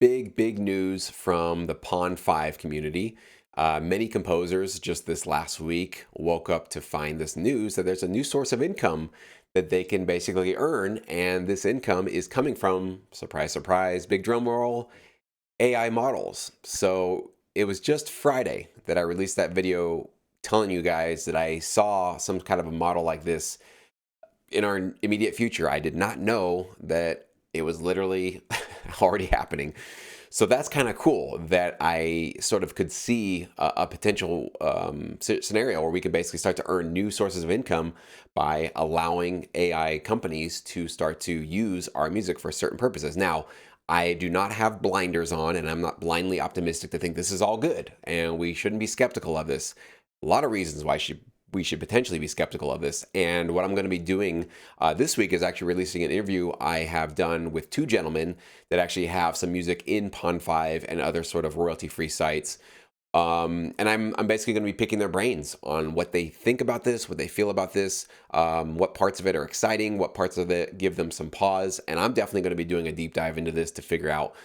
Big news from the Pond5 community. Many composers just this last week woke up to find this news that there's a new source of income that they can basically earn. And this income is coming from, surprise, surprise, big drum roll, AI models. So it was just Friday that I released that video telling you guys that I saw some kind of a model like this in our immediate future. I did not know that it was literally already happening. So that's kind of cool that I sort of could see a potential scenario where we could basically start to earn new sources of income by allowing AI companies to start to use our music for certain purposes. Now, I do not have blinders on, and I'm not blindly optimistic to think this is all good, and we shouldn't be skeptical of this. A lot of reasons why we should potentially be skeptical of this. And what I'm going to be doing this week is actually releasing an interview I have done with two gentlemen that actually have some music in Pond5 and other sort of royalty-free sites. And I'm basically going to be picking their brains on what they think about this, what they feel about this, what parts of it are exciting, what parts of it give them some pause. And I'm definitely going to be doing a deep dive into this to figure out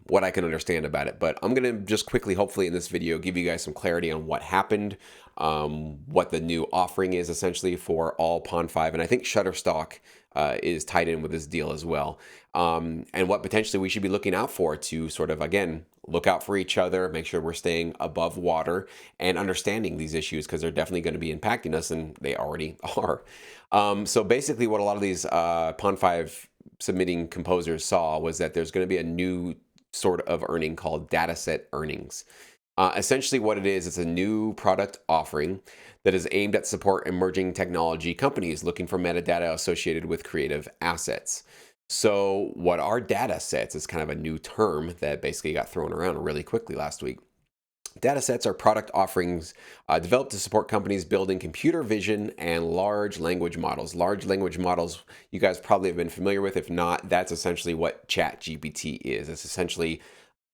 what I can understand about it. But I'm going to just quickly, hopefully in this video, give you guys some clarity on what happened, what the new offering is essentially for all Pond5. And I think Shutterstock is tied in with this deal as well. And what potentially we should be looking out for to sort of, again, look out for each other, make sure we're staying above water and understanding these issues because they're definitely going to be impacting us, and they already are. So basically what a lot of these Pond5 submitting composers saw was that there's going to be a new sort of earning called dataset earnings. Essentially what it is, it's a new product offering that is aimed at support emerging technology companies looking for metadata associated with creative assets. So what are data sets is kind of a new term that basically got thrown around really quickly last week. Datasets are product offerings developed to support companies building computer vision and large language models. Large language models, you guys probably have been familiar with. If not, that's essentially what ChatGPT is. It's essentially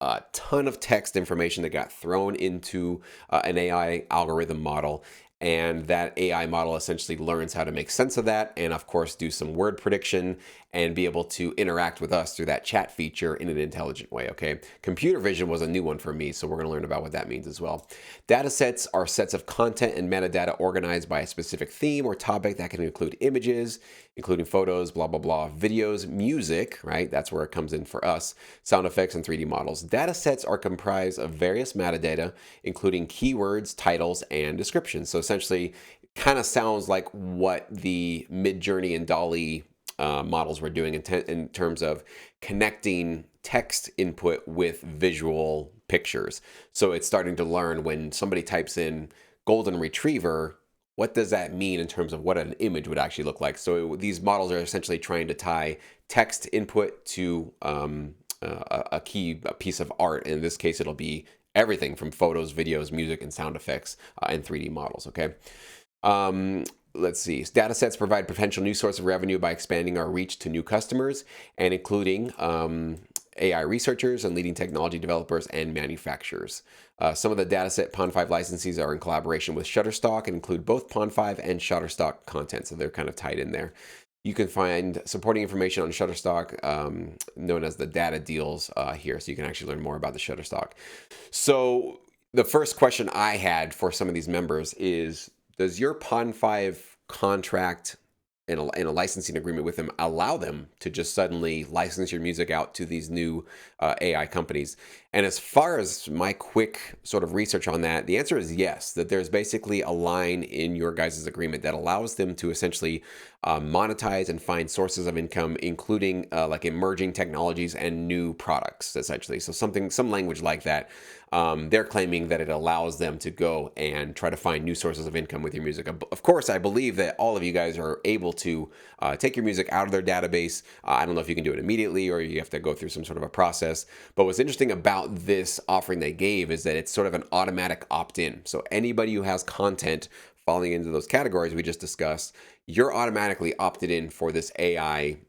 a ton of text information that got thrown into an AI algorithm model. And that AI model essentially learns how to make sense of that and, of course, do some word prediction and be able to interact with us through that chat feature in an intelligent way, okay? Computer vision was a new one for me, so we're going to learn about what that means as well. Data sets are sets of content and metadata organized by a specific theme or topic that can include images, including photos, blah, blah, blah, videos, music, right? That's where it comes in for us, sound effects, and 3D models. Data sets are comprised of various metadata, including keywords, titles, and descriptions. So essentially, kind of sounds like what the Midjourney and Dolly models were doing in terms of connecting text input with visual pictures. So it's starting to learn when somebody types in golden retriever, what does that mean in terms of what an image would actually look like? So these models are essentially trying to tie text input to a piece of art. In this case, it'll be everything from photos, videos, music, and sound effects and 3D models, okay? Let's see. Data sets provide potential new source of revenue by expanding our reach to new customers and including AI researchers and leading technology developers and manufacturers. Some of the dataset Pond5 licensees are in collaboration with Shutterstock and include both Pond5 and Shutterstock content, so they're kind of tied in there. You can find supporting information on Shutterstock, known as the data deals here, so you can actually learn more about the Shutterstock. So the first question I had for some of these members is, does your Pond5 contract in a licensing agreement with them allow them to just suddenly license your music out to these new AI companies? And as far as my quick sort of research on that, the answer is yes, that there's basically a line in your guys' agreement that allows them to essentially monetize and find sources of income, including like emerging technologies and new products, essentially. So some language like that. They're claiming that it allows them to go and try to find new sources of income with your music. Of course, I believe that all of you guys are able to take your music out of their database. I don't know if you can do it immediately or you have to go through some sort of a process. But what's interesting about this offering they gave is that it's sort of an automatic opt-in. So anybody who has content falling into those categories we just discussed, you're automatically opted in for this AI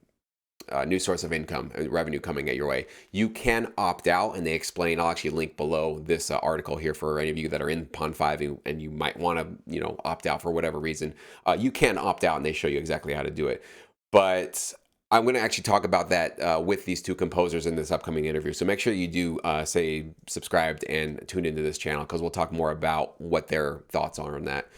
new source of income and revenue coming at your way. You can opt out, and they explain. I'll actually link below this article here for any of you that are in Pond5 and you might want to, opt out for whatever reason. You can opt out, and they show you exactly how to do it. But I'm going to actually talk about that with these two composers in this upcoming interview. So make sure you do say subscribed and tune into this channel, because we'll talk more about what their thoughts are on that.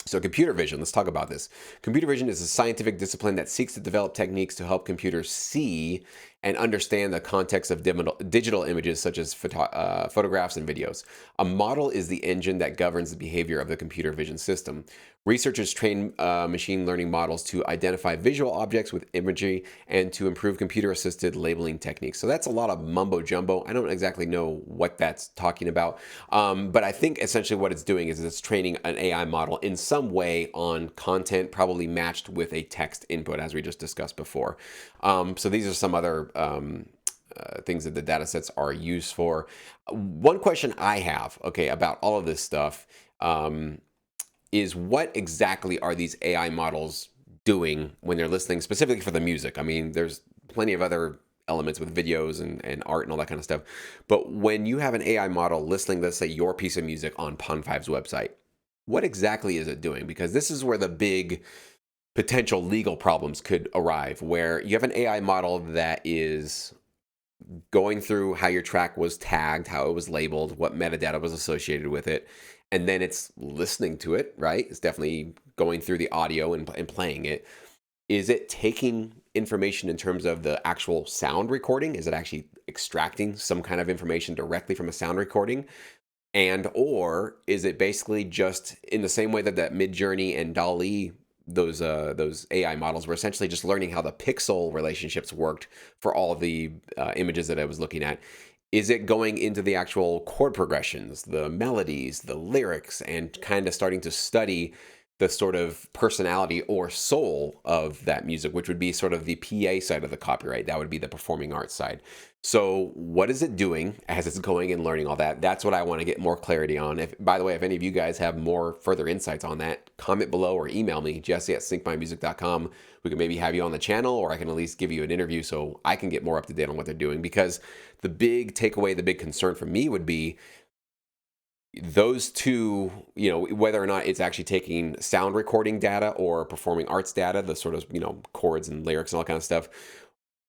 So computer vision, let's talk about this. Computer vision is a scientific discipline that seeks to develop techniques to help computers see and understand the context of digital images, such as photographs and videos. A model is the engine that governs the behavior of the computer vision system. Researchers train machine learning models to identify visual objects with imagery and to improve computer-assisted labeling techniques. So that's a lot of mumbo jumbo. I don't exactly know what that's talking about, but I think essentially what it's doing is it's training an AI model in some way on content, probably matched with a text input, as we just discussed before. So these are some other things that the data sets are used for. One question I have, okay, about all of this stuff is what exactly are these AI models doing when they're listening, specifically for the music? I mean, there's plenty of other elements with videos and art and all that kind of stuff. But when you have an AI model listening, let's say, your piece of music on Pond5's website, what exactly is it doing? Because this is where the big potential legal problems could arrive, where you have an AI model that is going through how your track was tagged, how it was labeled, what metadata was associated with it, and then it's listening to it, right? It's definitely going through the audio and playing it. Is it taking information in terms of the actual sound recording? Is it actually extracting some kind of information directly from a sound recording? And or is it basically just in the same way that Midjourney and DALL-E, those AI models were essentially just learning how the pixel relationships worked for all of the images that I was looking at? Is it going into the actual chord progressions, the melodies, the lyrics, and kind of starting to study the sort of personality or soul of that music, which would be sort of the PA side of the copyright? That would be the performing arts side. So what is it doing as it's going and learning all that? That's what I want to get more clarity on. By the way, if any of you guys have more further insights on that, comment below or email me, jesse@syncmymusic.com. We can maybe have you on the channel, or I can at least give you an interview so I can get more up to date on what they're doing. Because the big takeaway, the big concern for me would be those two, whether or not it's actually taking sound recording data or performing arts data, the sort of, chords and lyrics and all that kind of stuff,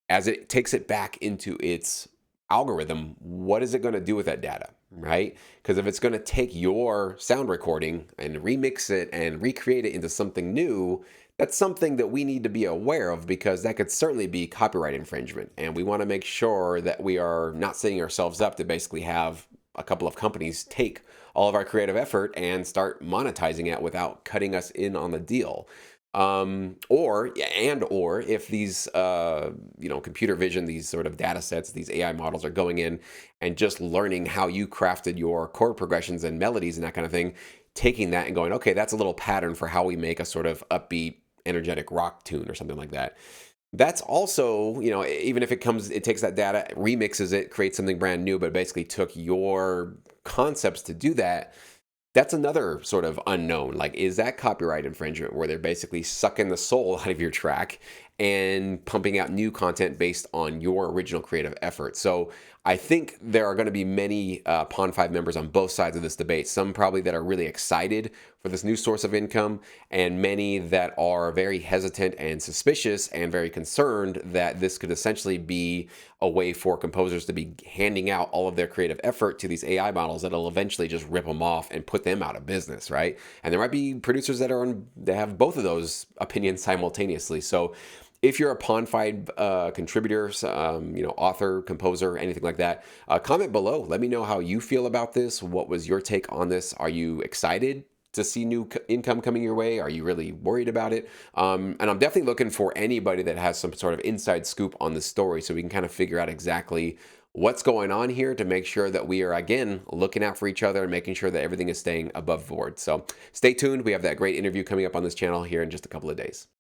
as it takes it back into its algorithm, what is it going to do with that data, right? Because if it's going to take your sound recording and remix it and recreate it into something new, that's something that we need to be aware of, because that could certainly be copyright infringement. And we want to make sure that we are not setting ourselves up to basically have a couple of companies take all of our creative effort and start monetizing it without cutting us in on the deal. Or if these, computer vision, these sort of data sets, these AI models are going in and just learning how you crafted your chord progressions and melodies and that kind of thing, taking that and going, okay, that's a little pattern for how we make a sort of upbeat, energetic rock tune or something like that. That's also, even if it takes that data, remixes it, creates something brand new, but basically took your concepts to do that. That's another sort of unknown. Like, is that copyright infringement, where they're basically sucking the soul out of your track and pumping out new content based on your original creative effort? So I think there are going to be many Pond5 members on both sides of this debate. Some probably that are really excited for this new source of income, and many that are very hesitant and suspicious and very concerned that this could essentially be a way for composers to be handing out all of their creative effort to these AI models that'll eventually just rip them off and put them out of business, right? And there might be producers that have both of those opinions simultaneously. So if you're a Pond5 contributor, author, composer, anything like that, comment below. Let me know how you feel about this. What was your take on this? Are you excited to see new income coming your way? Are you really worried about it? And I'm definitely looking for anybody that has some sort of inside scoop on this story, so we can kind of figure out exactly what's going on here to make sure that we are, again, looking out for each other and making sure that everything is staying above board. So stay tuned. We have that great interview coming up on this channel here in just a couple of days.